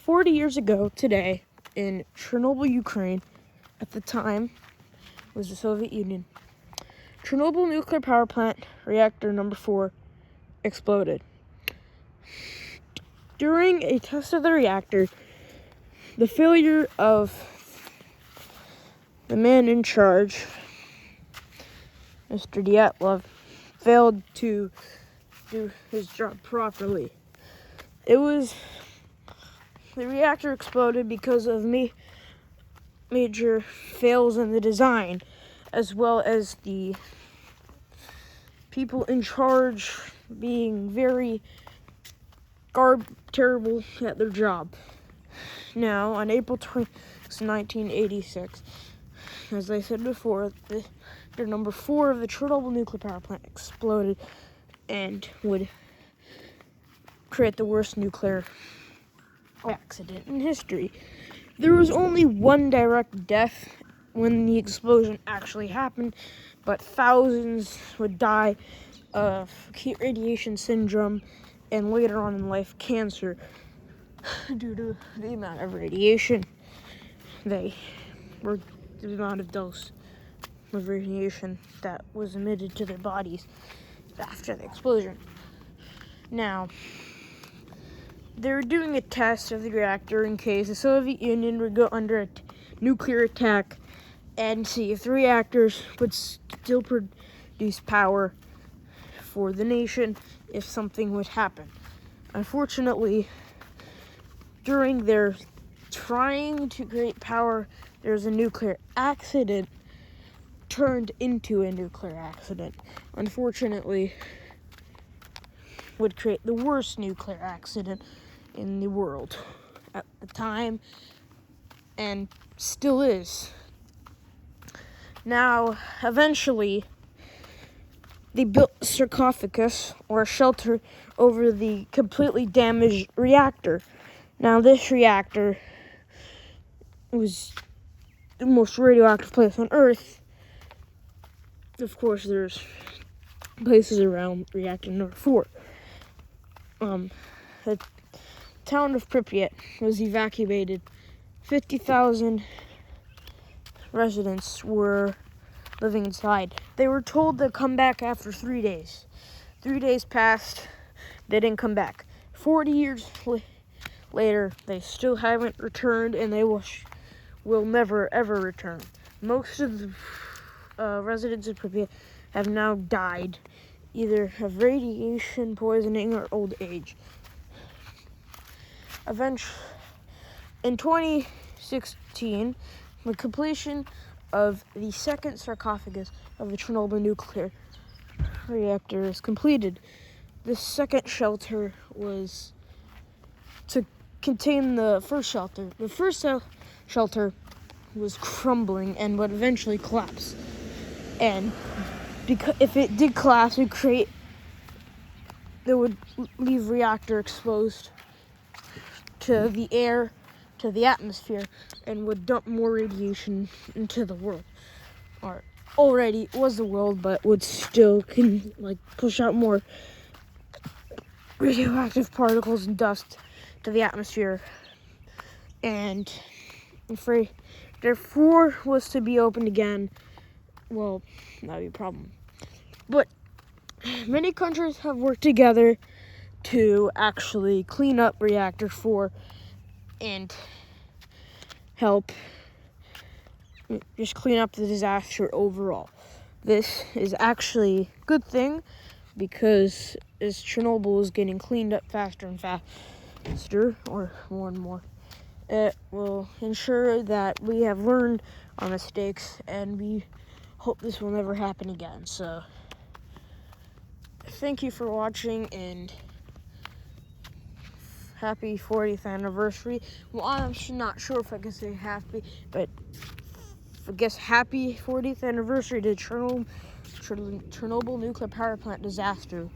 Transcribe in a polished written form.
40 years ago today in Chernobyl, Ukraine, at the time was the Soviet Union, Chernobyl nuclear power plant reactor number 4 exploded. During a test of the reactor, the failure of the man in charge, Mr. Dyatlov, failed to do his job properly. The reactor exploded because of major fails in the design, as well as the people in charge being very terrible at their job. Now, on April 20, 1986, as I said before, the number 4 of the Chernobyl nuclear power plant exploded and would create the worst nuclear accident in history. There was only one direct death when the explosion actually happened, but thousands would die of acute radiation syndrome and later on in life cancer due to the amount of radiation the amount of dose of radiation that was emitted to their bodies after the explosion. Now, they're doing a test of the reactor in case the Soviet Union would go under a nuclear attack and see if the reactors would still produce power for the nation if something would happen. Unfortunately, during their trying to create power, there's a nuclear accident turned into a nuclear accident. Unfortunately, would create the worst nuclear accident in the world at the time, and still is. Now, eventually, they built a sarcophagus, or a shelter, over the completely damaged reactor. Now, this reactor was the most radioactive place on Earth. Of course, there's places around reactor number 4. The town of Pripyat was evacuated. 50,000 residents were living inside. They were told to come back after 3 days. 3 days passed, they didn't come back. 40 years later, they still haven't returned, and they will never, ever return. Most of the residents of Pripyat have now died, either of radiation poisoning or old age. Eventually, in 2016, the completion of the second sarcophagus of the Chernobyl nuclear reactor is completed. The second shelter was to contain the first shelter. The first shelter was crumbling and would eventually collapse. And because if it did collapse, it would leave reactor exposed to the air, to the atmosphere, and would dump more radiation into the world. Or already was the world, but would still push out more radioactive particles and dust to the atmosphere. And if therefore was to be opened again, well, that would be a problem. But many countries have worked together to actually clean up reactor 4 and help just clean up the disaster overall. This is actually a good thing because as Chernobyl is getting cleaned up faster and faster, or more and more, it will ensure that we have learned our mistakes, and we hope this will never happen again. So, thank you for watching, and happy 40th anniversary. Well, I'm not sure if I can say happy, but I guess happy 40th anniversary to Chernobyl nuclear power plant disaster.